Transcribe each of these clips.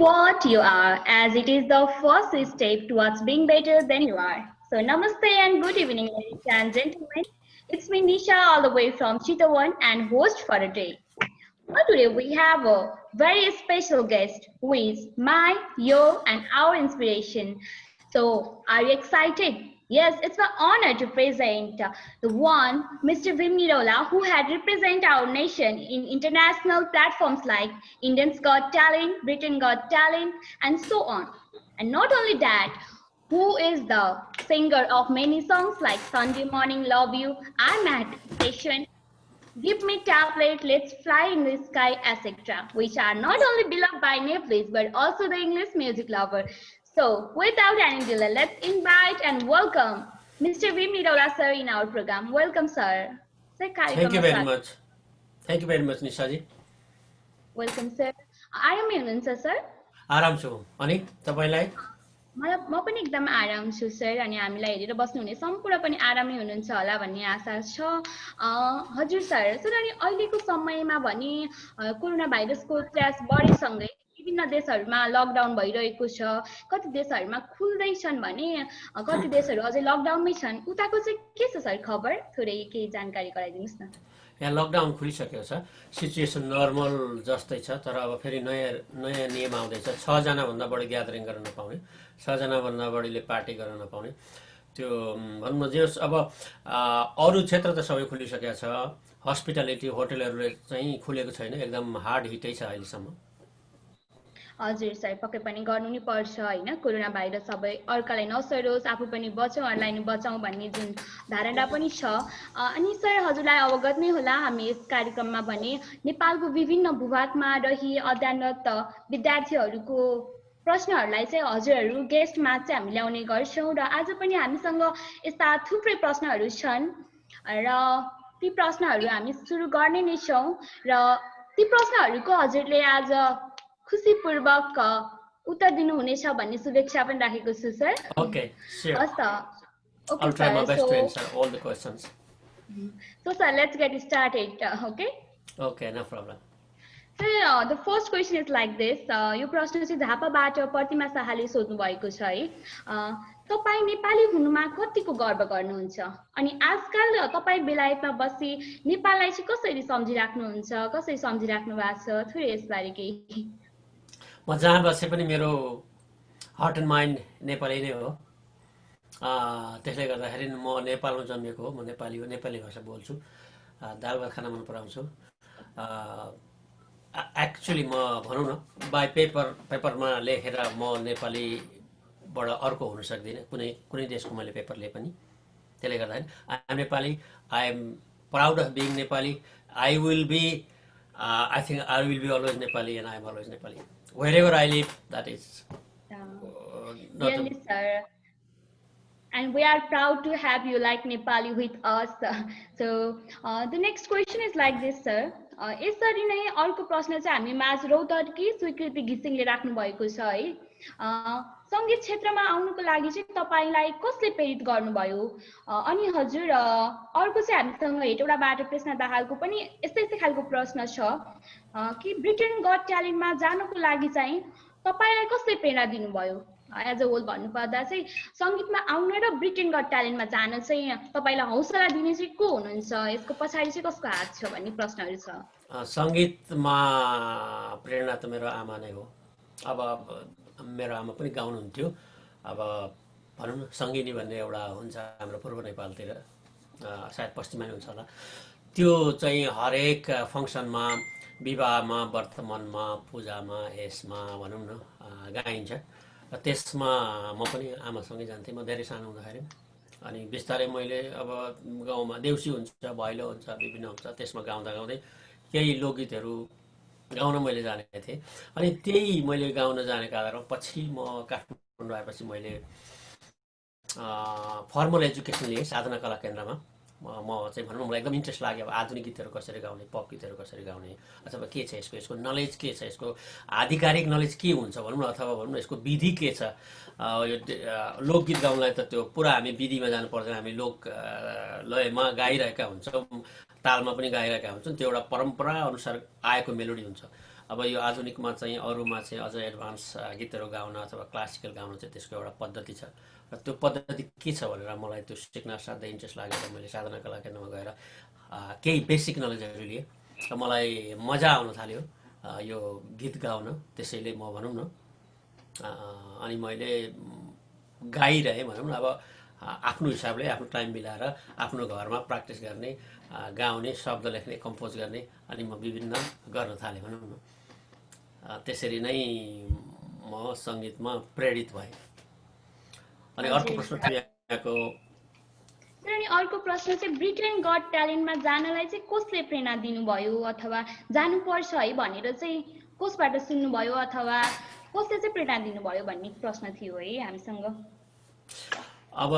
what you are, as it is the first step towards being better than you are. So, namaste and good evening, ladies and gentlemen. It's me, Nisha, all the way from Chitawan and host for a day. Well, today we have a very special guest who is my, your, and our inspiration. So, are you excited? Yes, it's my honor to present the one, Mr. Vim Nirola, who had represented our nation in international platforms like Indians Got Talent, Britain Got Talent, and so on. And not only that, who is the singer of many songs like Sunday Morning, Love You, I'm at Station, Give Me Tablet, Let's Fly in the Sky, etc., which are not only beloved by Netflix but also the English music lover. So, without any delay, let's invite and welcome Mr. Vim Nirola sir in our program. Welcome, sir. Sir, Thank you कार्यक्रममा very स्वागत. much. Thank you very much, Nishaji. Welcome, sir. आरामै हुनुहुन्छ sir? आराम छु अनि तपाईलाई? म पनि एकदम आराम छु सर अनि हामीलाई हेरेर बस्नुहुने सम्पूर्ण पनि आरामै हुनुहुन्छ होला भन्ने आशा छ। हजुर सर, सर अनि अहिलेको समयमा भने कोरोना भाइरसको त्रास बढेसँगै विभिन्न देशहरूमा लकडाउन भइरहेको छ, कति देशहरूमा खुल्दैछन् भने कति देशहरू अझै लकडाउनमै छन्। उताको चाहिँ के छ सर खबर? थोरै केही जानकारी गराइदिनुहोस् न। यहाँ लकडाउन खुलिसकेको छ, सिचुएसन नर्मल जस्तै छ, तर अब फेरि नयाँ नियम आउँदैछ। 6 जना भन्दा बढी ग्यादरिङ गर्न नपाउने, 6 जना भन्दा बढीले पार्टी गर्न नपाउने। त्यो भन्न जे अब अरू क्षेत्र त सबै खुलिसकेको छ, हस्पिटालिटी होटलहरू चाहिँ खुलेको छैन, एकदम हार्ड हिटै छ अहिलेसम्म। हजुर सर, पक्कै पनि गर्नु नि पर्छ होइन। कोरोना भाइरस सबै अर्कालाई नसरोस्, आफू पनि बचौँ अरूलाई नि बचाउँ भन्ने जुन धारणा पनि छ। अनि सर हजुरलाई अवगत नै होला हामी यस कार्यक्रममा भने नेपालको विभिन्न भूभागमा रही अध्ययनरत विद्यार्थीहरूको प्रश्नहरूलाई चाहिँ हजुरहरू गेस्टमा चाहिँ हामी ल्याउने गर्छौँ र आज पनि हामीसँग यस्ता थुप्रै प्रश्नहरू छन् र ती प्रश्नहरू हामी सुरु गर्ने नै छौँ र ती प्रश्नहरूको हजुरले आज खुसीपूर्वक उत्तर दिनुहुनेछ भन्ने शुभेच्छा पनि राखेको छु सर। Okay, sure. हस् त। Okay I'll try my sir. best to answer all the questions. So sir, let's get started. Okay. Okay, no problem. Sir, the first question is like this. यो प्रश्न चाहिँ झापाबाट प्रतिमा शाहले सोध्नु भएको छ है। तपाईँ नेपाली हुनुमा कतिको गर्व गर्नुहुन्छ अनि आजकल तपाईँ बेलायतमा बसी नेपाललाई चाहिँ कसरी सम्झिराख्नुहुन्छ, कसरी सम्झिराख्नु भएको छ, थोरै यसबारे केही। म जहाँ बसे पनि मेरो हार्ट एन्ड माइन्ड नेपाली नै हो। त्यसले गर्दाखेरि म नेपालमा जन्मेको हो, म नेपाली हो, नेपाली भाषा बोल्छु, दाल भात खान मन पराउँछु। एक्चुअली म भनौँ न बाई पेपरमा लेखेर म नेपालीबाट अर्को हुन सक्दिनँ, कुनै देशको मैले पेपर लिए पनि। त्यसले गर्दाखेरि I am Nepali, I am proud of being Nepali, I will be I think I will be always Nepali and I am always Nepali. Wherever I live, that is. Really, sir. And we are proud to have you like Nepali with us. So the next question is like this, sir. यसरी नै अर्को प्रश्न चाहिँ हामी माझ रौतहटकी स्वीकृति घिसिङले राख्नु भएको छ है। सङ्गीत क्षेत्रमा आउनुको लागि चाहिँ तपाईलाई कसले प्रेरित गर्नुभयो अनि हजुर अर्को चाहिँ हामीसँग हेटौडाबाट प्रश्न दाहालको पनि यस्तै खालको प्रश्न छ कि ब्रिटेन गट ट्यालेन्टमा जानको लागि चाहिँ तपाईलाई कसले प्रेरणा दिनुभयो? एज अ होल भन्नुपर्दा चाहिँ सङ्गीतमा आउन र ब्रिटेन गट ट्यालेन्टमा जान चाहिँ तपाईँलाई हौसला दिने चाहिँ को हुनुहुन्छ, यसको पछाडि चाहिँ कसको हात छ भन्ने प्रश्नहरू छ। सङ्गीतमा प्रेरणा त मेरो आमा नै हो। अब मेरो आमा पनि गाउनुहुन्थ्यो। अब भनौँ न सङ्गिनी भन्ने एउटा हुन्छ हाम्रो पूर्व नेपालतिर, सायद पश्चिममा नै हुन्छ होला। त्यो चाहिँ हरेक फङ्सनमा, विवाहमा, वर्तमानमा, पूजामा, यसमा भनौँ न गाइन्छ। त्यसमा म पनि आमासँगै जान्थेँ, म धेरै सानो हुँदाखेरि। अनि बिस्तारै मैले अब गाउँमा देउसी हुन्छ, भैलो हुन्छ, विभिन्न हुन्छ, त्यसमा गाउँदा गाउँदै केही लोकगीतहरू गाउन मैले जानेको थिएँ। अनि त्यही मैले गाउन जानेको आधारमा पछि म काठमाडौँ आएपछि मैले फर्मल एजुकेसन लिएँ साधना कला केन्द्रमा। म चाहिँ भनौँ मलाई एकदम इन्ट्रेस्ट लाग्यो अब आधुनिक गीतहरू कसरी गाउने, पप गीतहरू कसरी गाउने, अथवा के छ यसको नलेज के छ, यसको आधिकारिक नलेज के हुन्छ भनौँ न, अथवा भनौँ न यसको विधि के छ। यो लोकगीत गाउनलाई त त्यो पुरा हामी विधिमा जानु पर्दैन, हामी लोक लयमा गाइरहेका हुन्छौँ, तालमा पनि गाइरहेका हुन्छौँ, त्यो एउटा परम्परा अनुसार आएको मेलोडी हुन्छ। अब यो आधुनिकमा चाहिँ अरूमा चाहिँ अझ एडभान्स गीतहरू गाउन अथवा क्लासिकल गाउन चाहिँ त्यसको एउटा पद्धति छ र त्यो पद्धति के छ भनेर मलाई त्यो सिक्न असाध्यै इन्ट्रेस्ट लागेर मैले साधना कला केन्द्रमा गएर केही बेसिक नलेजहरू लिएँ र मलाई मजा आउन थाल्यो यो गीत गाउन। त्यसैले म भनौँ न अनि मैले गाइरहेँ भनौँ न। अब आफ्नो हिसाबले आफ्नो टाइम मिलाएर आफ्नो घरमा प्र्याक्टिस गर्ने, गाउने, शब्द लेख्ने, कम्पोज गर्ने, अनि म विभिन्न गर्न थालेँ भनौँ न। त्यसरी नै म सङ्गीतमा प्रेरित भएँ। अनि अर्को प्रश्न थियो यहाँको। सर अनि अर्को प्रश्न चाहिँ ब्रिटेन गट ट्यालेन्टमा जानलाई चाहिँ कसले प्रेरणा दिनुभयो अथवा जानुपर्छ है भनेर चाहिँ कसबाट सुन्नुभयो अथवा कसले चाहिँ प्रेरणा दिनुभयो भन्ने प्रश्न थियो है हामीसँग। अब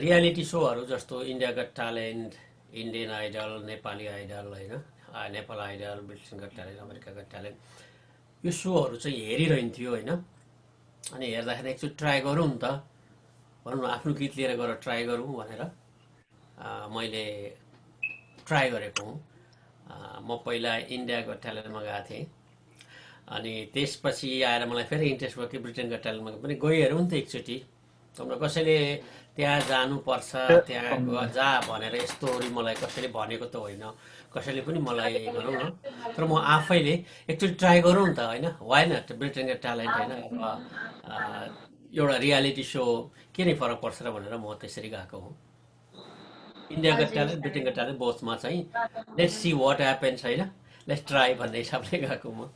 रियालिटी सोहरू जस्तो India got talent, Indian idol, Nepali idol होइन, Nepal idol, British got talent, America got talent, यो सोहरू चाहिँ हेरिरहन्थ्यो होइन। अनि हेर्दाखेरि एकचोटि ट्राई गरौँ नि त, भनौँ न आफ्नो गीत लिएर गएर ट्राई गरौँ भनेर मैले ट्राई गरेको हुँ। म पहिला इन्डिया गट ट्यालेन्टमा गएको थिएँ, अनि त्यसपछि आएर मलाई फेरि इन्ट्रेस्ट भयो कि ब्रिटेन गट ट्यालेन्टमा पनि गइहेरौँ नि त एकचोटि। हाम्रो कसैले त्यहाँ जानुपर्छ, त्यहाँ जा भनेर यस्तोहरू मलाई कसैले भनेको त होइन, कसैले पनि मलाई भनौँ न। तर म आफैले एकचोटि ट्राई गरौँ नि त होइन, why not Britain got talent होइन, एउटा रियालिटी सो के नै फरक पर्छ र भनेर म त्यसरी गएको हुँ। India got talent, Britain got talent बोथमा चाहिँ लेट्स सी वाट ह्यापन्स होइन, लेट्स ट्राई भन्ने हिसाबले गएको म।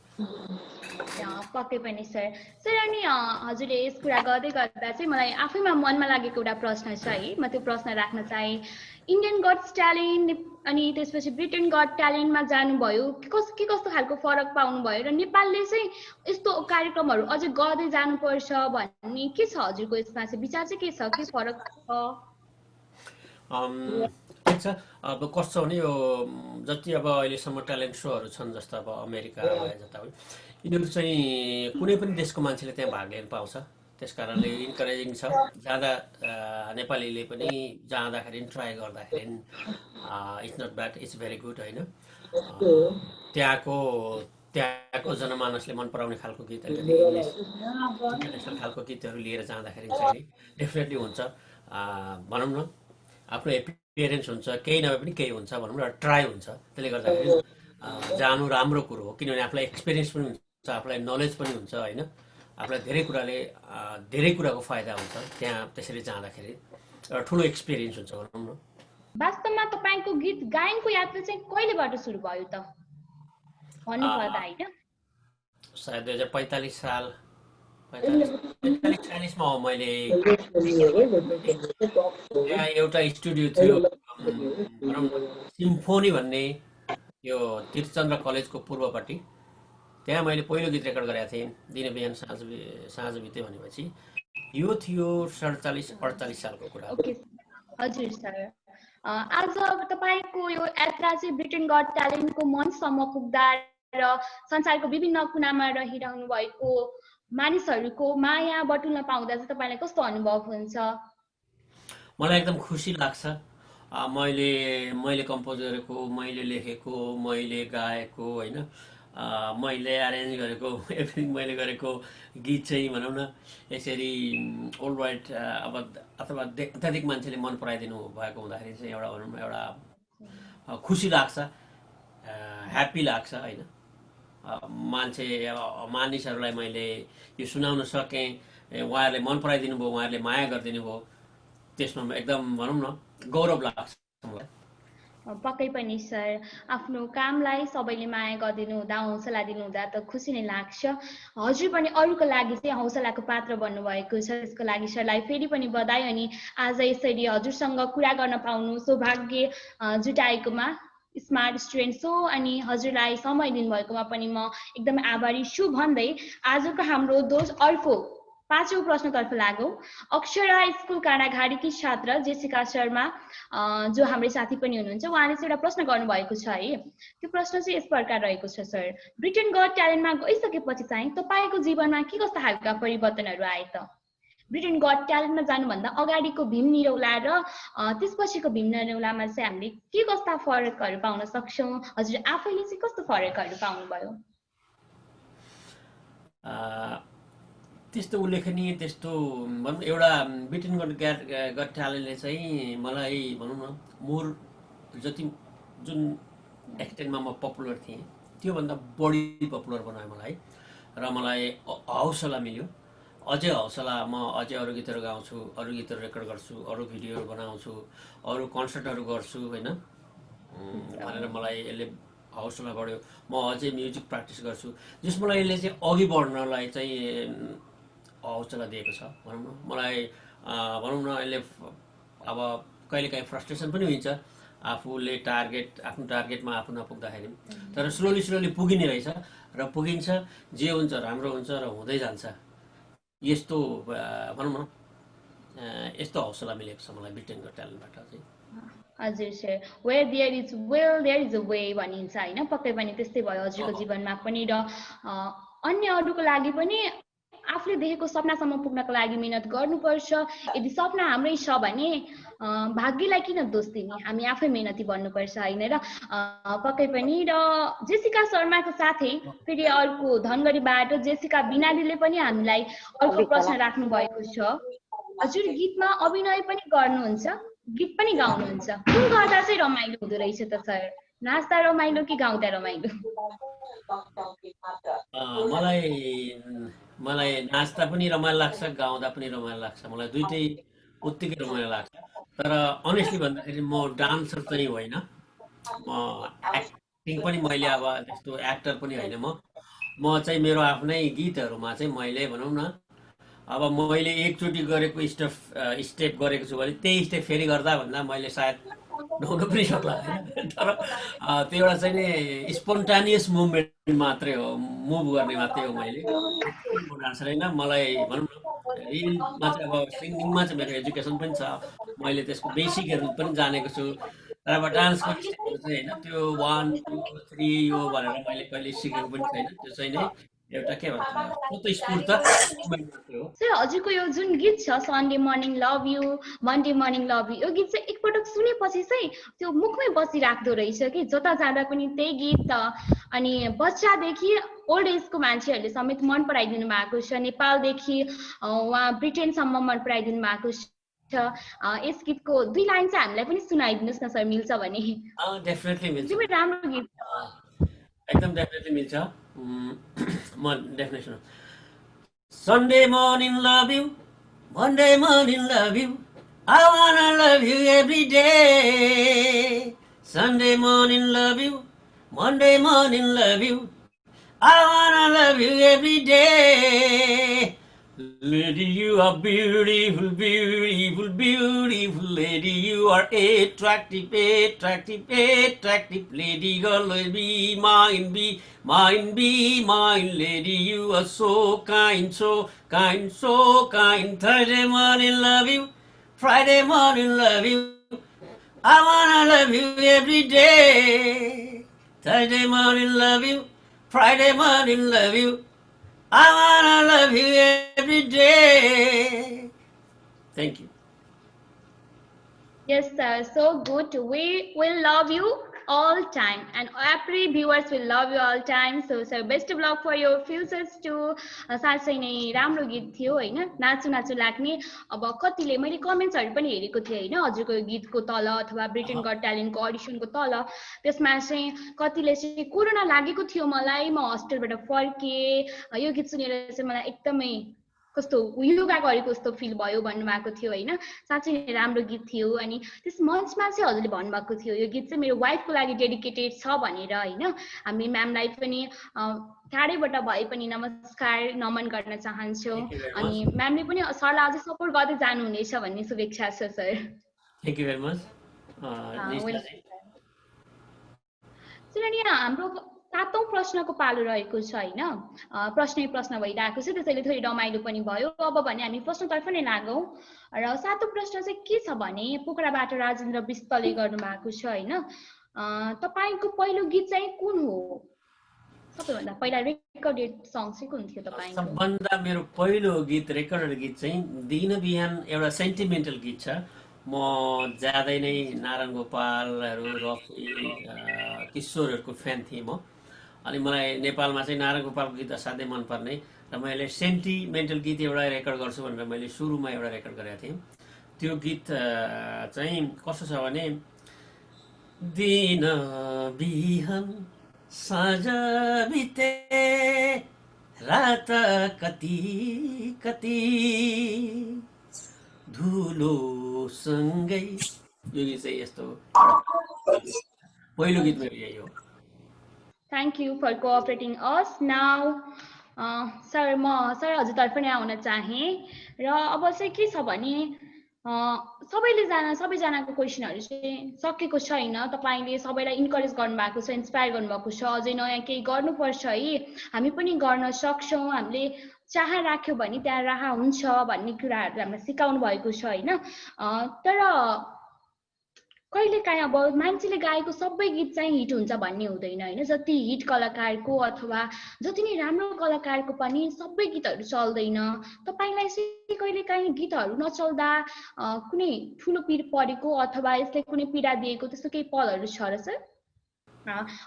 पक्कै पनि सर। सर अनि हजुरले यस कुरा गर्दै गर्दा चाहिँ मलाई आफैमा मनमा लागेको एउटा प्रश्न छ है, म त्यो प्रश्न राख्न चाहेँ। इन्डियन गट्स ट्यालेन्ट अनि त्यसपछि ब्रिटेन गट ट्यालेन्टमा जानुभयो, के कस्तो खालको फरक पाउनुभयो र नेपालले चाहिँ यस्तो कार्यक्रमहरू अझै गर्दै जानुपर्छ भन्ने के छ हजुरको यसमा चाहिँ विचार चाहिँ के छ, के फरक छ? ठिक छ। अब कस्तो भने यो जति अब अहिलेसम्म ट्यालेन्ट सोहरू छन्, जस्तो अब अमेरिका भयो जता पनि, यिनीहरू चाहिँ कुनै पनि देशको मान्छेले त्यहाँ भाग लिन पाउँछ। त्यस कारणले इन्करेजिङ छ। जाँदा नेपालीले पनि जाँदाखेरि ट्राई गर्दाखेरि it's not bad, it's very good होइन। त्यहाँको जनमानसले मन पराउने खालको गीतहरू, इङ्ग्लिस इन्टरनेसनल खालको गीतहरू लिएर जाँदाखेरि चाहिँ डेफिनेटली हुन्छ। भनौँ न आफ्नो एपियरेन्स हुन्छ, केही नभए पनि केही हुन्छ भनौँ न, ट्राई हुन्छ। त्यसले गर्दाखेरि जानु राम्रो कुरो हो, किनभने आफूलाई एक्सपिरियन्स पनि हुन्छ, आफूलाई नलेज पनि हुन्छ होइन। आफूलाई धेरै कुराको फाइदा हुन्छ त्यहाँ त्यसरी जाँदाखेरि, एउटा ठुलो एक्सपिरियन्स हुन्छ भनौँ न। वास्तवमा तपाईँको गीत गायनको यात्रा चाहिँ कहिलेबाट सुरु भयो त भन्नुपर्दा होइन? सायद 2045 साल, 45-46मा हो। मैले त्यहाँ एउटा स्टुडियो थियो भनौँ न, सिम्फोनी भन्ने, यो तीर्थचन्द्र कलेजको पूर्वपट्टि। त्यहाँ मैले पहिलो गीत रेकर्ड गरेको थिएँ, दिन बिहान साँझ बित्यो भनेपछि। यो थियो 47-48 सालको कुरा। ओके हजुर सर। आज तपाईँको यो यात्रा चाहिँ ब्रिटेन गट ट्यालेन्टको मञ्चसम्म पुग्दा र संसारको विभिन्न कुनामा रहिरहनु भएको मानिसहरूको माया बटुल्न पाउँदा चाहिँ तपाईँलाई कस्तो अनुभव हुन्छ? मलाई एकदम खुसी लाग्छ। मैले कम्पोज गरेको, मैले लेखेको, मैले गाएको होइन, मैले एरेन्ज गरेको, एभ्रिथिङ मैले गरेको गीत चाहिँ भनौँ न यसरी वर्ल्ड वाइड अब अथवा अत्याधिक मान्छेले मन पराइदिनु भएको हुँदाखेरि चाहिँ एउटा भनौँ न एउटा खुसी लाग्छ, ह्याप्पी लाग्छ होइन। मानिसहरूलाई मैले यो सुनाउन सकेँ, उहाँहरूले मन पराइदिनु भयो, उहाँहरूले माया गरिदिनु भयो, त्यसमा एकदम भनौँ न गौरव लाग्छ मलाई। पक्कै पनि सर, आफ्नो कामलाई सबैले माया गरिदिनु हुँदा, हौसला दिनु हुँदा त खुसी नै लाग्छ। हजुर पनि अरूको लागि चाहिँ हौसलाको पात्र बन्नुभएको छ, त्यसको लागि सरलाई फेरि पनि बधाई। अनि आज यसरी हजुरसँग कुरा गर्न पाउनु सौभाग्य जुटाएकोमा स्मार्ट स्टुडेन्ट सो अनि हजुरलाई समय दिनुभएकोमा पनि म एकदमै आभारी छु भन्दै आजको हाम्रो अर्को 5औं प्रश्नतर्फ लागौँ। अक्षरा स्कुल काँडाघारीकी छात्र जेसिका शर्मा जो हाम्रै साथी पनि हुनुहुन्छ, उहाँले चाहिँ एउटा प्रश्न गर्नुभएको छ है। त्यो प्रश्न चाहिँ यस प्रकार रहेको छ, सर ब्रिटेन गट ट्यालेन्टमा गइसकेपछि चाहिँ तपाईँको जीवनमा के कस्ता खालका परिवर्तनहरू आए त? ब्रिटेन गट ट्यालेन्टमा जानुभन्दा अगाडिको भीम निरौला र त्यसपछिको भीम निरौलामा चाहिँ हामीले के कस्ता फरकहरू पाउन सक्छौँ? हजुर आफैले चाहिँ कस्तो फरकहरू पाउनुभयो? त्यस्तो उल्लेखनीय त्यस्तो भनौँ एउटा बिटिन गट ट्यालेन्टले चाहिँ मलाई भनौँ न मोर जति जुन एक्सटेन्टमा म पपुलर थिएँ त्योभन्दा बढी पपुलर बनायो मलाई र मलाई हौसला मिल्यो अझै हौसला म अझै अरू गीतहरू गाउँछु अरू गीतहरू रेकर्ड गर्छु अरू भिडियोहरू बनाउँछु अरू कन्सर्टहरू गर्छु होइन भनेर मलाई यसले हौसला बढ्यो म अझै म्युजिक प्र्याक्टिस गर्छु जस मलाई यसले चाहिँ अघि बढ्नलाई चाहिँ हौसला दिएको छ भनौँ न मलाई भनौँ न यसले अब कहिलेकाहीँ फ्रस्ट्रेसन पनि हुन्छ आफूले आफ्नो टार्गेटमा आफू नपुग्दाखेरि तर स्लोली पुगिने रहेछ र पुगिन्छ जे हुन्छ राम्रो हुन्छ र हुँदै जान्छ यस्तो भनौँ न यस्तो हौसला मिलेको छ मलाई बिटिन गट ट्यालेन्टबाट चाहिँ हजुर sir where there is will there is a way भनिन्छ होइन पक्कै पनि त्यस्तै भयो हजुरको जीवनमा पनि र अन्य अरूको लागि पनि आफूले देखेको सपनासम्म पुग्नको लागि मिहिनेत गर्नुपर्छ यदि सपना हाम्रै छ भने भाग्यलाई किन दोष दिने हामी आफै मेहनती बन्नुपर्छ होइन र पक्कै पनि र जेसिका शर्माको साथै फेरि अर्को धनगढीबाट जेसिका बिनालीले पनि हामीलाई अर्को प्रश्न राख्नु भएको छ हजुर गीतमा अभिनय पनि गर्नुहुन्छ गीत पनि गाउनुहुन्छ कुन गर्दा चाहिँ रमाइलो हुँदो रहेछ त सर नाच्दा रमाइलो कि गाउँदा रमाइलो मलाई नाच्दा पनि रमाइलो लाग्छ गाउँदा पनि रमाइलो लाग्छ मलाई दुइटै उत्तिकै रमाइलो लाग्छ तर अनेस्टली भन्दाखेरि म डान्सर चाहिँ होइन म एक्टिङ पनि मैले अब त्यस्तो एक्टर पनि होइन म चाहिँ मेरो आफ्नै गीतहरूमा चाहिँ मैले भनौँ न अब मैले एकचोटि गरेको स्टेप गरेको छु भने त्यही स्टेप फेरि गर्दा भन्दा मैले सायद नहुन पनि सक्ला होइन तर त्यो एउटा चाहिँ नि स्पोन्टानियस मुभमेन्ट मात्रै हो मुभ गर्ने मात्रै हो मैले डान्सर होइन मलाई भनौँ न रिलमा चाहिँ अब सिङ्गिङमा चाहिँ मेरो एजुकेसन पनि छ मैले त्यसको बेसिकहरू पनि जानेको छु तर अब डान्सको स्टेपहरू चाहिँ होइन त्यो 1 2 3 यो भनेर मैले कहिले सिकेको पनि छैन त्यो चाहिँ नै एउटा के भन्छ स्वतस्फूर्त मुभमेन्ट मात्रै हो सर हजुरको यो जुन गीत छ Sunday morning love you Monday morning love you यो गीत चाहिँ एकपटक सुनेपछि चाहिँ त्यो मुखमै बसिराख्दो रहेछ कि जता जाँदा पनि त्यही गीत अनि बच्चादेखि ओल्ड एजको मान्छेहरूले समेत मन पराइदिनु भएको छ नेपालदेखि उहाँ ब्रिटेनसम्म मन पराइदिनु भएको छ यस गीतको 2 लाइन चाहिँ हामीलाई पनि सुनाइदिनुहोस् न सर मिल्छ भने डेफिनेटली मिल्छ एकदमै राम्रो गीत एकदम डेफिनेटली मिल्छ म definition Sunday morning love you, Monday morning love you, I wanna love you every day. Sunday morning love you, Monday morning love you, I wanna love you every day. Lady, you are beautiful, beautiful, beautiful. Lady, you are attractive, attractive, attractive. Lady, always be mine, be mine, be mine. Lady, you are so kind, so kind, so kind. Thursday morning, love you. Friday morning, love you. I wanna love you every day. Thursday morning, love you. Friday morning, love you. I wanna love you every day. Thank you. Yes, sir. So good. We will love you all time, and every viewers will love you all time. So, sir, best of luck for your futures too. साँच्चै नै राम्रो गीत थियो होइन नाचु नाचु लाग्ने अब कतिले मैले कमेन्ट्सहरू पनि हेरेको थिएँ होइन हजुरको गीतको तल अथवा ब्रिटेन गट ट्यालेन्टको अडिसनको तल त्यसमा चाहिँ कतिले चाहिँ कोरोना लागेको थियो मलाई म हस्टेलबाट फर्केँ यो गीत सुनेर चाहिँ मलाई एकदमै कस्तो योगा गरेको जस्तो फिल भयो भन्नुभएको थियो होइन साँच्चै नै राम्रो गीत थियो अनि त्यस मञ्चमा चाहिँ हजुरले भन्नुभएको थियो यो गीत चाहिँ मेरो वाइफको लागि डेडिकेटेड छ भनेर होइन हामी म्यामलाई पनि टाढैबाट भए पनि नमस्कार नमन गर्न चाहन्छौँ अनि म्यामले पनि सरलाई अझै सपोर्ट गर्दै जानुहुनेछ भन्ने शुभेच्छा छ sir thank you very much sir अनि हाम्रो 7औं प्रश्नको पालो रहेको छ होइन प्रश्न भइरहेको छ त्यसैले थोरै रमाइलो पनि भयो अब भने हामी प्रश्नतर्फ नै लागौँ र 7औं प्रश्न चाहिँ के छ भने पोखराबाट राजेन्द्र विष्टले गर्नु भएको छ होइन तपाईको पहिलो गीत चाहिँ कुन हो सबैभन्दा पहिला रेकर्डेड सङ चाहिँ कुन थियो तपाईको सबभन्दा मेरो पहिलो गीत रेकर्डेड गीत चाहिँ दिन बिहान एउटा सेन्टिमेन्टल गीत छ म ज्यादै नै नारायण गोपालहरू रफी किशोरहरूको फ्यान थिएँ म अनि मलाई नेपालमा चाहिँ नारायण गोपालको गीत असाध्यै मनपर्ने र मैले सेन्टिमेन्टल गीत एउटा रेकर्ड गर्छु भनेर मैले सुरुमा एउटा रेकर्ड गरेको थिएँ। त्यो गीत चाहिँ कस्तो छ भने दिन बिहान साँझ बिते रात कति कति धुलो सँगै, यो गीत चाहिँ यस्तो पहिलो गीत मेरो यही हो। Thank you for cooperating us. Now, sir म सर हजुरतर्फ नै आउन चाहेँ र अब चाहिँ के छ भने सबैजनाको क्वेसनहरू चाहिँ सकेको छैन। तपाईँले सबैलाई इन्करेज गर्नुभएको छ, इन्सपायर गर्नुभएको छ, अझै नयाँ केही गर्नुपर्छ है, हामी पनि गर्न सक्छौँ, हामीले चाह राख्यो भने त्यहाँ राह हुन्छ भन्ने कुराहरू हामीलाई सिकाउनु भएको छ होइन। तर कहिलेकाहीँ अब मान्छेले गाएको सबै गीत चाहिँ हिट हुन्छ भन्ने हुँदैन होइन। जति हिट कलाकारको अथवा जति नै राम्रो कलाकारको पनि सबै गीतहरू चल्दैन। तपाईँलाई चाहिँ कहिलेकाहीँ गीतहरू नचल्दा कुनै ठुलो पीड परेको अथवा यसले कुनै पीडा दिएको त्यस्तो केही पलहरू छ र सर?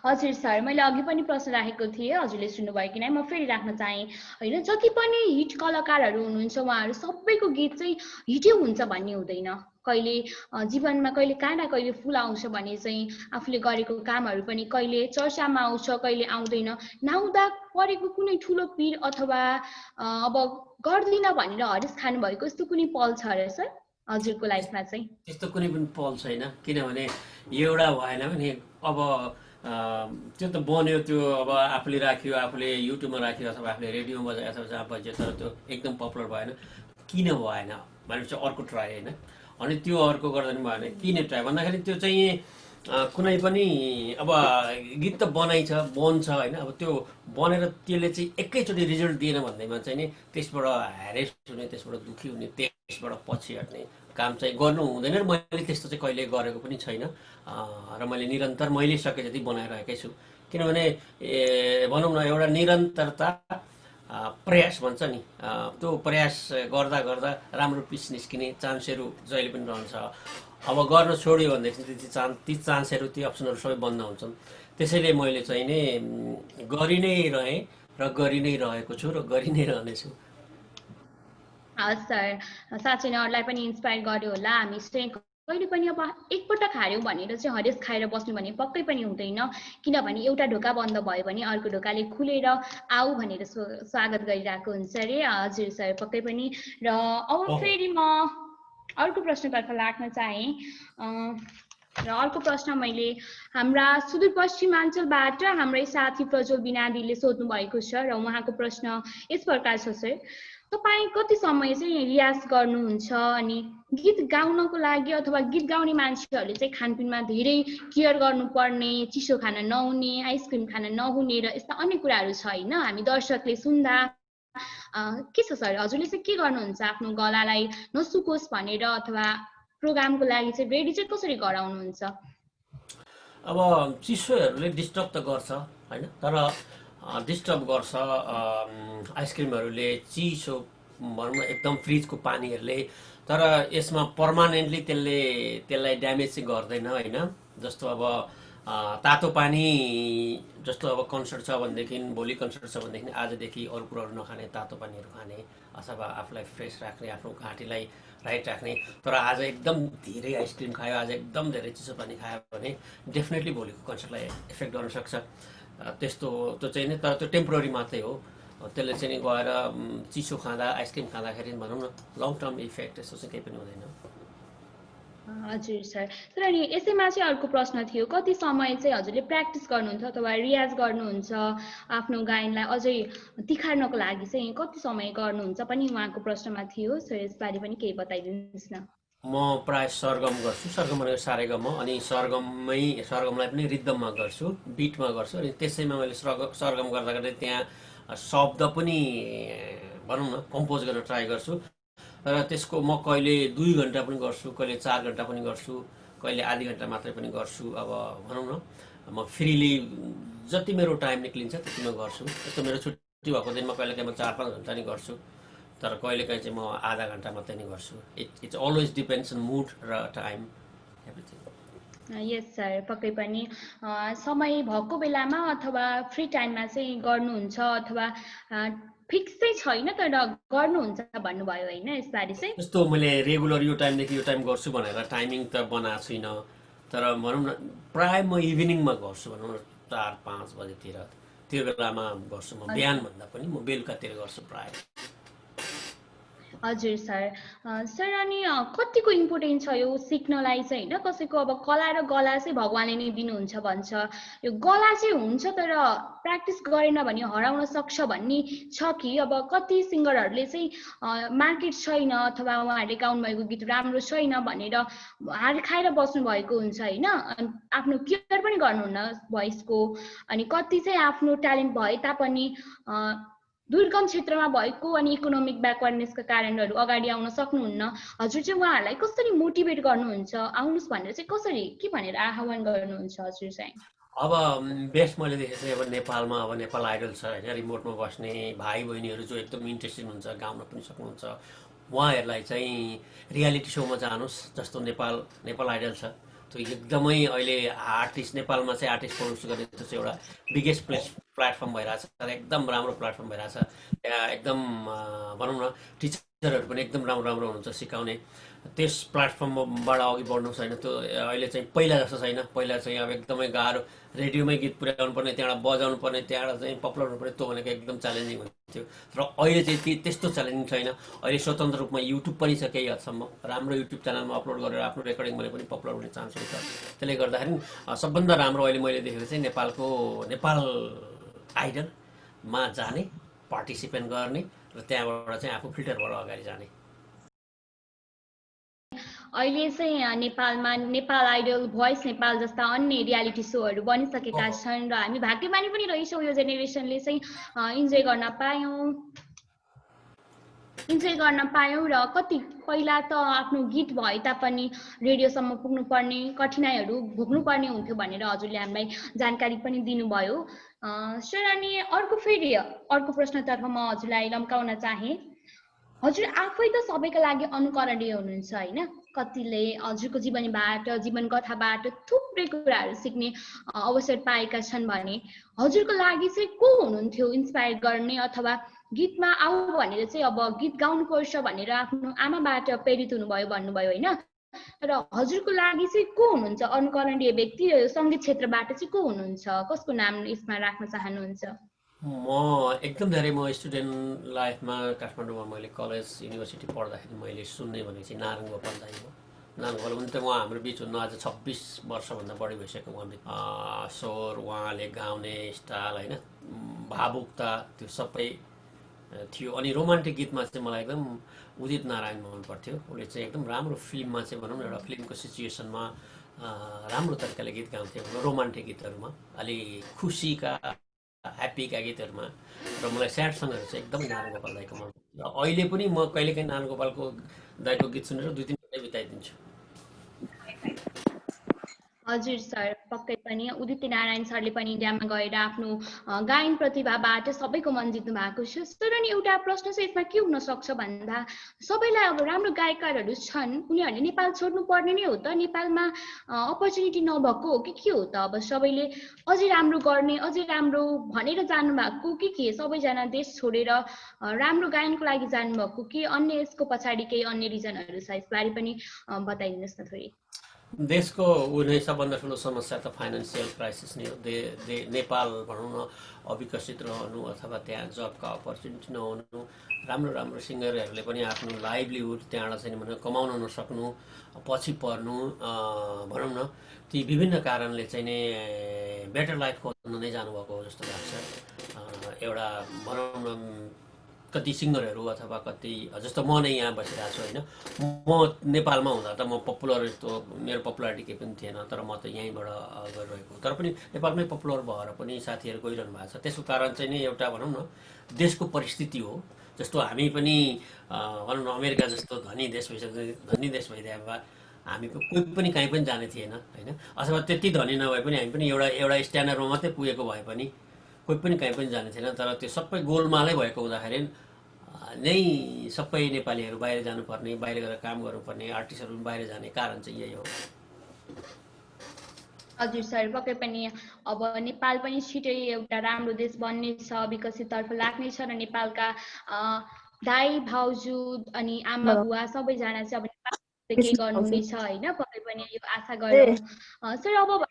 हजुर सर, मैले अघि पनि प्रश्न राखेको थिएँ, हजुरले सुन्नुभयो कि नै, म फेरि राख्न चाहेँ होइन। जति पनि हिट कलाकारहरू हुनुहुन्छ उहाँहरू सबैको गीत चाहिँ हिटै हुन्छ भन्ने हुँदैन। कहिले जीवनमा कहिले कहाँ न कहिले फुल आउँछ भने चाहिँ आफूले गरेको कामहरू पनि कहिले चर्चामा आउँछ, कहिले आउँदैन। नआउँदा परेको कुनै ठुलो पीड अथवा अब गर्दिनँ भनेर हरेस खानुभएको यस्तो कुनै पल छ र सर हजुरको लाइफमा चाहिँ? त्यस्तो कुनै पनि पल छैन, किनभने एउटा भएन भने अब त्यो त बन्यो, त्यो अब आफूले राख्यो, आफूले युट्युबमा राख्यो अथवा आफूले रेडियोमा बजायो अथवा जहाँ बज्यो, तर त्यो एकदम पपुलर भएन। किन भएन भनेपछि अर्को ट्राई होइन, अनि त्यो अर्को गर्दा पनि भएन। किन ट्राई भन्दाखेरि त्यो चाहिँ कुनै पनि अब गीत त बन्छ होइन, अब त्यो बनेर त्यसले चाहिँ एकैचोटि रिजल्ट दिएन भन्दैमा चाहिँ नि त्यसबाट ह्यारेस हुने, त्यसबाट दुःखी हुने, त्यसबाट पछि हट्ने काम चाहिँ गर्नु हुँदैन। र मैले त्यस्तो चाहिँ कहिले गरेको पनि छैन र मैले निरन्तर मैले सके जति बनाइरहेकै छु। किनभने भनौँ न एउटा निरन्तरता, प्रयास भन्छ नि, त्यो प्रयास गर्दा गर्दा राम्रो पिस निस्किने चान्सहरू जहिले पनि रहन्छ। अब गर्न छोड्यो भनेदेखि ती चान्सहरू, ती अप्सनहरू सबै बन्द हुन्छन्। त्यसैले मैले चाहिँ नि गरि नै रहेँ र गरि नै रहेको छु र गरि नै रहनेछु। हस् सर, साँच्चै नै अरूलाई पनि इन्सपायर गर्यो होला। हामी चाहिँ कहिले पनि अब एकपटक हार्यौँ भनेर चाहिँ हरेस खाएर बस्नु भने पक्कै पनि हुँदैन। किनभने एउटा ढोका बन्द भयो भने अर्को ढोकाले खुलेर आऊ भनेर स्वागत गरिरहेको हुन्छ अरे। हजुर सर, पक्कै पनि। र अब फेरि म अर्को प्रश्नतर्फ लाग्न चाहेँ। र अर्को प्रश्न मैले हाम्रा सुदूरपश्चिमाञ्चलबाट हाम्रै साथी प्रज्वल बिनादीले सोध्नु भएको छ र उहाँको प्रश्न यस प्रकार छ सर, तपाईँ कति समय चाहिँ रियाज गर्नुहुन्छ? अनि गीत गाउनको लागि अथवा गीत गाउने मान्छेहरूले चाहिँ खानपिनमा धेरै केयर गर्नुपर्ने, चिसो खान नहुने, आइसक्रिम खान नहुने र यस्ता अन्य कुराहरू छ होइन, हामी दर्शकले सुन्दा के छ सर, हजुरले चाहिँ के गर्नुहुन्छ आफ्नो गलालाई नसुकोस् भनेर अथवा प्रोग्रामको लागि चाहिँ रेडी चाहिँ कसरी गराउनुहुन्छ? अब चिसोहरूले डिस्टर्ब त गर्छ होइन, तर डिस्टर्ब गर्छ आइसक्रिमहरूले, चिसो भनौँ न एकदम फ्रिजको पानीहरूले, तर यसमा पर्मानेन्टली त्यसलाई ड्यामेज चाहिँ गर्दैन होइन। जस्तो अब तातो पानी, जस्तो अब कन्सर्ट छ भनेदेखि, भोलि कन्सर्ट छ भनेदेखि आजदेखि अरू कुराहरू नखाने, तातो पानीहरू खाने अथवा आफूलाई फ्रेस राख्ने, आफ्नो घाँटीलाई राइट राख्ने। तर आज एकदम धेरै आइसक्रिम खायो, आज एकदम धेरै चिसो पानी खायो भने डेफिनेटली भोलिको कन्सर्टलाई इफेक्ट गर्न सक्छ। त्यस्तो त्यो चाहिँ नि, तर त्यो टेम्पोररी मात्रै हो। त्यसले चाहिँ नि गएर चिसो खाँदा, आइसक्रिम खाँदाखेरि भनौँ न लङ टर्म इफेक्ट यस्तो चाहिँ केही पनि हुँदैन। हजुर सर, तर नि यसैमा चाहिँ अर्को प्रश्न थियो, कति समय चाहिँ हजुरले प्र्याक्टिस गर्नुहुन्छ अथवा रियाज गर्नुहुन्छ आफ्नो गायनलाई अझै तिखार्नको लागि चाहिँ कति समय गर्नुहुन्छ पनि उहाँको प्रश्नमा थियो। सर यसबारे पनि केही बताइदिनुहोस् न। म प्राय सरगम गर्छु, सरगम भनेको सारेगम हो, अनि सरगमलाई पनि रिदममा गर्छु, बिटमा गर्छु। अनि त्यसैमा मैले सरगम गर्दा गर्दै त्यहाँ शब्द पनि भनौँ न कम्पोज गर्न ट्राई गर्छु। र त्यसको म कहिले 2 घन्टा पनि गर्छु, कहिले 4 घन्टा पनि गर्छु, कहिले आधी घन्टा मात्रै पनि गर्छु। अब भनौँ न म फ्रिली जति मेरो टाइम निक्लिन्छ त्यति म गर्छु। यस्तो मेरो छुट्टी भएको दिनमा कहिलेकाहीँ म 4-5 घन्टा नि गर्छु, तर कहिलेकाहीँ चाहिँ म आधा घन्टा मात्रै नै गर्छु। It's always depends on mood र टाइम, एभ्रिथिङ। यस सर, पक्कै पनि समय भएको बेलामा अथवा फ्री टाइममा चाहिँ गर्नुहुन्छ अथवा फिक्स चाहिँ छैन तर गर्नुहुन्छ भन्नुभयो होइन यसबारे चाहिँ? त्यस्तो मैले रेगुलर यो टाइमदेखि यो टाइम गर्छु भनेर टाइमिङ त बनाएको छुइनँ, तर भनौँ न प्रायः म इभिनिङमा गर्छु, भनौँ न 4-5 बजेतिर त्यो बेलामा गर्छु। म बिहानभन्दा पनि म बेलुकातिर गर्छु प्रायः। हजुर सर। सर अनि कतिको इम्पोर्टेन्ट छ यो सिक्नलाई चाहिँ होइन? कसैको अब कला र गला चाहिँ भगवानले नै दिनुहुन्छ भन्छ। यो गला चाहिँ हुन्छ तर प्र्याक्टिस गरेन भने हराउन सक्छ भन्ने छ कि? अब कति सिङ्गरहरूले चाहिँ मार्केट छैन अथवा उहाँहरूले गाउनुभएको गीत राम्रो छैन भनेर हार खाएर बस्नुभएको हुन्छ होइन? आफ्नो केयर पनि गर्नुहुन्न भोइसको। अनि कति चाहिँ आफ्नो ट्यालेन्ट भए तापनि दुर्गम क्षेत्रमा भएको अनि इकोनोमिक ब्याकवर्डनेसका कारणहरू अगाडि आउन सक्नुहुन्न। हजुर चाहिँ उहाँहरूलाई कसरी मोटिभेट गर्नुहुन्छ आउनुहोस् भनेर चाहिँ कसरी के भनेर आह्वान गर्नुहुन्छ हजुर चाहिँ? अब बेस्ट मैले देखेँ चाहिँ अब नेपालमा अब नेपाल आइडल छ होइन, रिमोटमा बस्ने भाइ बहिनीहरू जो एकदम इन्ट्रेस्टेड हुन्छ, गाउन पनि सक्नुहुन्छ, उहाँहरूलाई चाहिँ रियालिटी सोमा जानुहोस्। जस्तो नेपाल आइडल छ, त्यो एकदमै अहिले आर्टिस्ट नेपालमा चाहिँ आर्टिस्ट प्रड्युस गर्ने त्यो चाहिँ एउटा बिगेस्ट प्लेटफर्म भइरहेछ, एकदम राम्रो प्लेटफर्म भइरहेछ। त्यहाँ एकदम भनौँ न टिचरहरू पनि एकदम राम्रो राम्रो हुनुहुन्छ सिकाउने। त्यस प्लेटफर्मबाट अघि बढ्नु छैन, त्यो अहिले चाहिँ पहिला जस्तो छैन। पहिला चाहिँ अब एकदमै गाह्रो, रेडियोमै गीत पुर्याउनु पर्ने, त्यहाँबाट बजाउनु पर्ने, त्यहाँबाट चाहिँ पपुलर हुनु पर्ने, त्यो भनेको एकदम च्यालेन्जिङ हुन्थ्यो। तर अहिले चाहिँ त्यस्तो च्यालेन्जिङ छैन। अहिले स्वतन्त्र रूपमा युट्युब पनि छ, केही हदसम्म राम्रो युट्युब च्यानलमा अपलोड गरेर आफ्नो रेकर्डिङ भने पनि पपुलर हुने चान्स हुन्छ। त्यसले गर्दाखेरि सबभन्दा राम्रो अहिले मैले देखेको चाहिँ नेपाल आइडलमा जाने, पार्टिसिपेट गर्ने र त्यहाँबाट चाहिँ आफू फिल्टरबाट अगाडि जाने। अहिले चाहिँ नेपालमा नेपाल आइडल, भोइस नेपाल जस्ता अन्य रियालिटी सोहरू बनिसकेका छन् र हामी भाग्यमानी पनि रहेछौँ यो जेनेरेसनले चाहिँ इन्जोय गर्न पायौँ र कति पहिला त आफ्नो गीत भए तापनि रेडियोसम्म पुग्नुपर्ने कठिनाइहरू भोग्नुपर्ने हुन्थ्यो भनेर हजुरले हामीलाई जानकारी पनि दिनुभयो। सर अनि अर्को प्रश्नतर्फ म हजुरलाई लम्काउन चाहेँ। हजुर आफै त सबैका लागि अनुकरणीय हुनुहुन्छ होइन? कतिले हजुरको जीवन कथाबाट थुप्रै कुराहरू सिक्ने अवसर पाएका छन् भने हजुरको लागि चाहिँ को हुनुहुन्थ्यो इन्सपायर गर्ने अथवा गीतमा आऊ भनेर चाहिँ अब गीत गाउनुपर्छ भनेर आफ्नो आमाबाट प्रेरित हुनुभयो भन्नुभयो होइन? र हजुरको लागि चाहिँ को हुनुहुन्छ अनुकरणीय व्यक्ति? सङ्गीत क्षेत्रबाट चाहिँ को हुनुहुन्छ? कसको नाम यसमा राख्न चाहनुहुन्छ? म एकदम धेरै म स्टुडेन्ट लाइफमा काठमाडौँमा मैले कलेज युनिभर्सिटी पढ्दाखेरि मैले सुन्ने भनेको चाहिँ नारायण गोपाल दाइ हो। नारायण गोपाल पनि त उहाँ हाम्रो बिच हुनु आज 26 वर्षभन्दा बढी भइसक्यो उहाँ बिच। स्वर, उहाँले गाउने स्टाइल होइन, भावुकता त्यो सबै थियो। अनि रोमान्टिक गीतमा चाहिँ मलाई एकदम उदित नारायण मन पर्थ्यो। उसले चाहिँ एकदम राम्रो फिल्ममा चाहिँ भनौँ न एउटा फिल्मको सिचुएसनमा राम्रो तरिकाले गीत गाउँथ्यो रोमान्टिक गीतहरूमा, अलि खुसीका ह्याप्पीका गीतहरूमा। र मलाई स्याड सङ्गहरू चाहिँ एकदमै नारायण गोपाल दाइको मन पर्छ। र अहिले पनि म कहिलेकाहीँ नारायण गोपालको दाइको गीत सुनेर 2-3 घन्टा बिताइदिन्छु। हजुर सर, पक्कै पनि उदित नारायण सरले पनि इन्डियामा गएर आफ्नो गायन प्रतिभाबाट सबैको मन जित्नु भएको छ। तर नि एउटा प्रश्न चाहिँ यसमा के हुन सक्छ भन्दा सबैलाई अब राम्रो गायककारहरू छन्, उनीहरूले नेपाल छोड्नु पर्ने नै हो त? नेपालमा अपर्च्युनिटी नभएको हो कि के हो त? अब सबैले अझै राम्रो गर्ने, अझै राम्रो भनेर जानुभएको के? सबैजना देश छोडेर राम्रो गायनको लागि जानुभएको कि अन्य यसको पछाडि केही अन्य रिजनहरू छ? यसबारे पनि बताइदिनुहोस् न थोरै। देशको नै सबभन्दा ठुलो समस्या त फाइनेन्सियल क्राइसिस नै हो। नेपाल भनौँ न अविकसित रहनु अथवा त्यहाँ जबका अपर्च्युनिटी नहुनु, राम्रो राम्रो सिङ्गरहरूले पनि आफ्नो लाइभलीहुड त्यहाँबाट चाहिँ भने कमाउन नसक्नु, पछि पर्नु, भनौँ न ती विभिन्न कारणले चाहिँ नै बेटर लाइफ खोज्न नै जानुभएको हो जस्तो लाग्छ। एउटा भनौँ न कति सिङ्गरहरू अथवा कति जस्तो म नै यहाँ बसिरहेको छु होइन, म नेपालमा हुँदा त म पपुलर यस्तो मेरो पपुलारिटी केही पनि थिएन, तर म त यहीँबाट गरिरहेको। तर पनि नेपालमै पपुलर भएर पनि साथीहरू गइरहनु भएको छ। त्यसको कारण चाहिँ नि एउटा भनौँ न देशको परिस्थिति हो। जस्तो हामी पनि भनौँ न अमेरिका जस्तो धनी देश भइदिए भए हामी कोही पनि कहीँ पनि जाने थिएन होइन, अथवा त्यति धनी नभए पनि हामी पनि एउटा स्ट्यान्डर्डमा मात्रै पुगेको भए पनि कोही पनि कहीँ पनि जाने थिएन। तर त्यो सबै गोलमालै भएको हुँदाखेरि नै सबै नेपालीहरू बाहिर जानुपर्ने, बाहिर गएर काम गर्नुपर्ने, आर्टिस्टहरू पनि बाहिर जाने कारण चाहिँ यही हो। हजुर सर, पक्कै पनि अब नेपाल पनि छिटै एउटा राम्रो देश बन्नेछ, विकसिततर्फ लाग्नेछ र नेपालका दाइ भाउजू अनि आमा बुवा सबैजना चाहिँ अब नेपालले केही गर्नुहुनेछ होइन, पक्कै पनि यो आशा गरौँ। सर, अब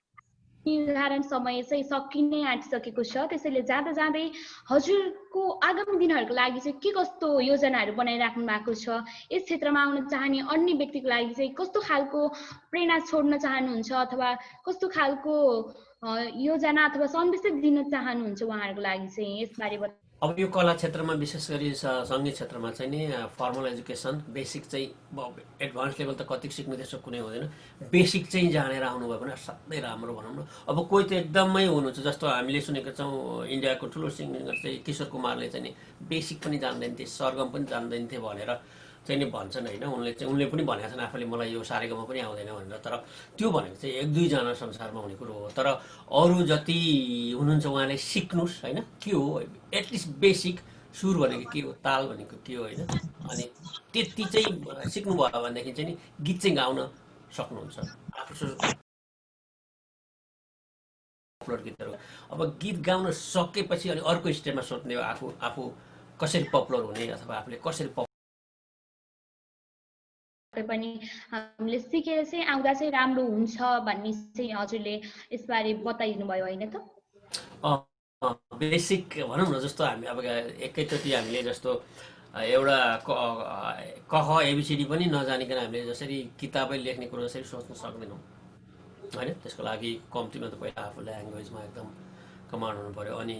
निर्धारण समय चाहिँ सकिनै आँटिसकेको छ, त्यसैले जाँदा जाँदै हजुरको आगामी दिनहरूको लागि चाहिँ के कस्तो योजनाहरू बनाइराख्नु भएको छ? यस क्षेत्रमा आउन चाहने अन्य व्यक्तिको लागि चाहिँ कस्तो खालको प्रेरणा छोड्न चाहनुहुन्छ अथवा कस्तो खालको योजना अथवा सन्देश दिन चाहनुहुन्छ उहाँहरूको लागि चाहिँ, यसबारे बताउनु। अब यो कला क्षेत्रमा विशेष गरी सङ्गीत क्षेत्रमा चाहिँ नि फर्मल एजुकेसन बेसिक चाहिँ एडभान्स लेभल त कति सिक्नु त्यसो कुनै हुँदैन, बेसिक चाहिँ जानेर आउनुभयो भने साह्रै राम्रो भनौँ न। अब कोही त एकदमै हुनुहुन्छ, जस्तो हामीले सुनेको छौँ इन्डियाको ठुलो सिङ्गर चाहिँ किशोर कुमारले चाहिँ नि बेसिक पनि जान्दैन थिए, सरगम पनि जान्दैन थिए भनेर चाहिँ नि भन्छन् होइन। उनले पनि भनेका छन् आफूले मलाई यो सारेगामा पनि आउँदैन भनेर। तर त्यो भनेको चाहिँ एक दुईजना संसारमा हुने कुरो हो। तर अरू जति हुनुहुन्छ उहाँले सिक्नुहोस् होइन, के हो एटलिस्ट बेसिक सुर भनेको के हो, ताल भनेको के हो होइन। अनि त्यति चाहिँ सिक्नुभयो भनेदेखि चाहिँ नि गीत चाहिँ गाउन सक्नुहुन्छ। आफू पपुलर गीतहरू अब गीत गाउन सकेपछि अनि अर्को स्टेपमा सोध्ने हो आफू कसरी पपुलर हुने अथवा आफूले कसरी पनि हामीले सिकेर चाहिँ आउँदा चाहिँ राम्रो हुन्छ भन्ने चाहिँ हजुरले यसबारे बताइदिनु भयो होइन त? बेसिक भनौँ न, जस्तो हामी अब एकैचोटि हामीले जस्तो एउटा कह एबिसिडी पनि नजानिकन हामीले जसरी किताबै लेख्ने कुरो जसरी सोच्न सक्दैनौँ होइन। त्यसको लागि कम्तीमा त पहिला आफू ल्याङ्ग्वेजमा एकदम कमान्ड हुनु पऱ्यो, अनि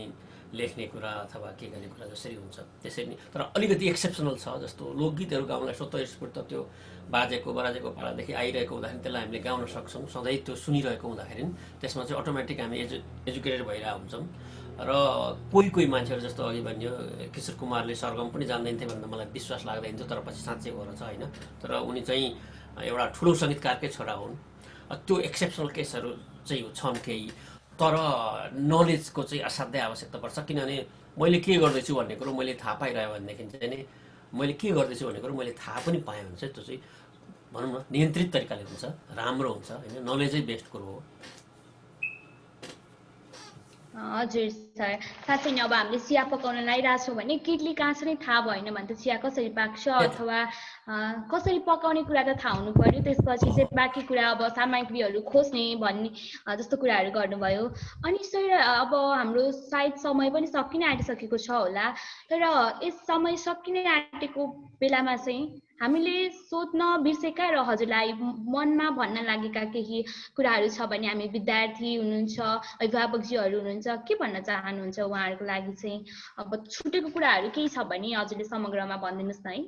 लेख्ने कुरा अथवा के गर्ने कुरा जसरी हुन्छ त्यसरी नै। तर अलिकति एक्सेप्सनल छ, जस्तो लोकगीतहरू गाउँलाई स्वतःस्फूर्त त्यो बाजेको बराजेको पालादेखि आइरहेको हुँदाखेरि त्यसलाई हामीले गाउन सक्छौँ, सधैँ त्यो सुनिरहेको हुँदाखेरि त्यसमा चाहिँ अटोमेटिक हामी एजुकेटेड भइरहेको हुन्छौँ। र कोही कोही मान्छेहरू जस्तो अघि भनियो किशोर कुमारले सरगम पनि जान्दैन थियो भनेर मलाई विश्वास लाग्दैन थियो, तर पछि साँच्चै हो रहेछ होइन। तर उनी चाहिँ एउटा ठुलो सङ्गीतकारकै छोरा हुन्। त्यो एक्सेप्सनल केसहरू चाहिँ छन् केही, तर नलेजको चाहिँ असाध्यै आवश्यकता पर्छ। किनभने मैले के गर्दैछु भन्ने कुरो मैले थाहा पाइरह्यो भनेदेखि चाहिँ नि मैले के गर्दैछु भन्ने कुरो मैले थाहा पनि पाएँ भने चाहिँ त्यो चाहिँ भनौँ न नियन्त्रित तरिकाले हुन्छ, राम्रो हुन्छ होइन। नलेजै बेस्ट कुरो हो। हजुर सर, साँच्चै नै अब हामीले चिया पकाउन लागिरहेछौँ भने किटली कहाँ छ नै थाहा भएन भने त चिया कसरी पाक्छ अथवा कसरी पकाउने कुरा त थाहा हुनु पर्यो। त्यसपछि चाहिँ बाँकी कुरा अब सामग्रीहरू खोज्ने भन्ने जस्तो कुराहरू गर्नुभयो। अनि सर, अब हाम्रो सायद समय पनि सकिन आँटिसकेको छ होला, तर यस समय सकिन आँटेको बेलामा चाहिँ हामीले सोध्न बिर्सेका र हजुरलाई मनमा भन्न लागेका केही कुराहरू छ भने, हामी विद्यार्थी हुनुहुन्छ, अभिभावकजीहरू हुनुहुन्छ, के भन्न चाहनुहुन्छ उहाँहरूको लागि चाहिँ? अब छुटेको कुराहरू केही छ भने हजुरले समग्रमा भनिदिनुहोस् न है।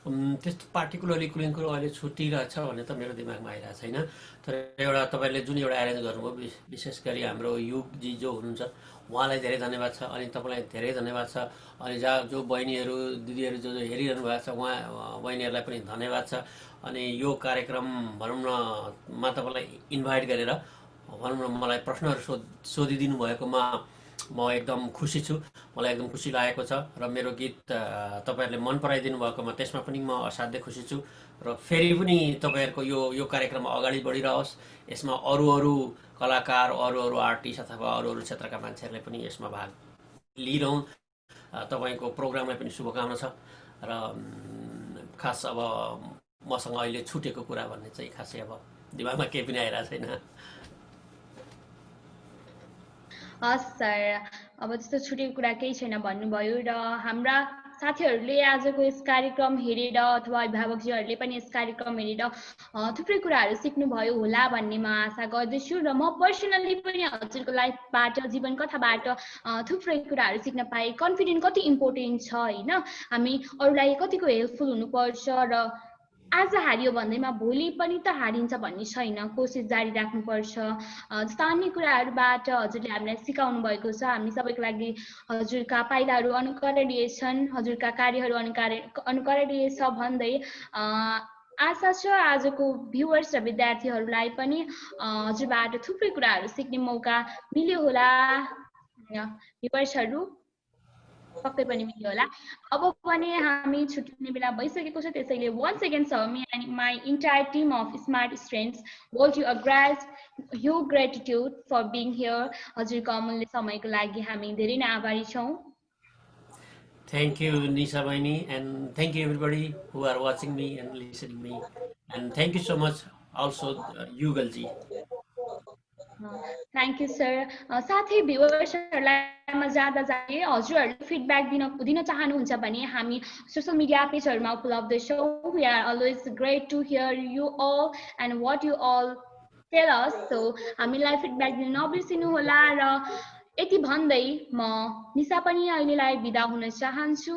त्यस्तो पार्टिकुलरली कुनै कुरो अहिले छुटिरहेछ भन्ने त मेरो दिमागमा आइरहेको छैन। तर एउटा तपाईँले जुन एउटा एरेन्ज गर्नुभयो, विशेष गरी हाम्रो युगजी जो हुनुहुन्छ उहाँलाई धेरै धन्यवाद छ, अनि तपाईँलाई धेरै धन्यवाद छ। अनि जहाँ जो बहिनीहरू दिदीहरू जो हेरिरहनु भएको छ उहाँ बहिनीहरूलाई पनि धन्यवाद छ। अनि यो कार्यक्रम भनौँ न मा तपाईँलाई इन्भाइट गरेर भनौँ न मलाई प्रश्नहरू सोधिदिनु भएकोमा म एकदम खुसी छु, मलाई एकदम खुसी लागेको छ। र मेरो गीत तपाईँहरूले मन पराइदिनु भएकोमा त्यसमा पनि म असाध्यै खुसी छु। र फेरि पनि तपाईँहरूको यो कार्यक्रम अगाडि बढिरहोस्, यसमा अरू कलाकार, अरू आर्टिस्ट अथवा अरू क्षेत्रका मान्छेहरूले पनि यसमा भाग लिइरहन्। तपाईँको प्रोग्रामलाई पनि शुभकामना छ। र खास अब मसँग अहिले छुटेको कुरा भन्ने चाहिँ खासै अब दिमागमा केही पनि आइरहेको छैन। हस् सर, अब त्यस्तो छुटेको कुरा केही छैन भन्नुभयो। र हाम्रा साथीहरूले आजको यस कार्यक्रम हेरेर अथवा अभिभावकजीहरूले पनि यस कार्यक्रम हेरेर थुप्रै कुराहरू सिक्नुभयो होला भन्ने म आशा गर्दछु। र म पर्सनल्ली पनि हजुरको लाइफबाट, जीवन कथाबाट थुप्रै कुराहरू सिक्न पाएँ। कन्फिडेन्ट कति इम्पोर्टेन्ट छ होइन, हामी अरूलाई कतिको हेल्पफुल हुनुपर्छ, र आज हारियो भन्दैमा भोलि पनि त हारिन्छ भन्ने छैन, कोसिस जारी राख्नुपर्छ। जस्ता अन्य कुराहरूबाट हजुरले हामीलाई सिकाउनु भएको छ। हामी सबैको लागि हजुरका पाइलाहरू अनुकरणीय छन्, हजुरका कार्यहरू अनुकरणीय छ भन्दै आशा छ आजको भ्युवर्स र विद्यार्थीहरूलाई पनि हजुरबाट थुप्रै कुराहरू सिक्ने मौका मिल्यो होला। भ्युवर्सहरू पक्कै पनि मिल्यो होला अब भने हामी छुट्टिने बेला भइसकेको छ त्यसैले once again sir me and my entire team of smart students hold you a huge gratitude for being here हजुरको अमूल्य समयको लागि हामी धेरै नै आभारी छौं Thank you, Nisha Baini, and thank you everybody who are watching me and listening me. And thank you so much also Yugalji. Thank you sir साथै भ्युअर्सहरुलाई म जाँदा जाँदै हजुरहरुले फिडब्याक दिन चाहनुहुन्छ भने हामी सोशल मिडिया पेजहरुमा उपलब्ध छौं we are always great to hear you all and what you all tell us so हामीलाई फिडब्याक दिन नबिर्सिनु होला र यति भन्दै म निशा पनि अहिलेलाई बिदा हुन चाहन्छु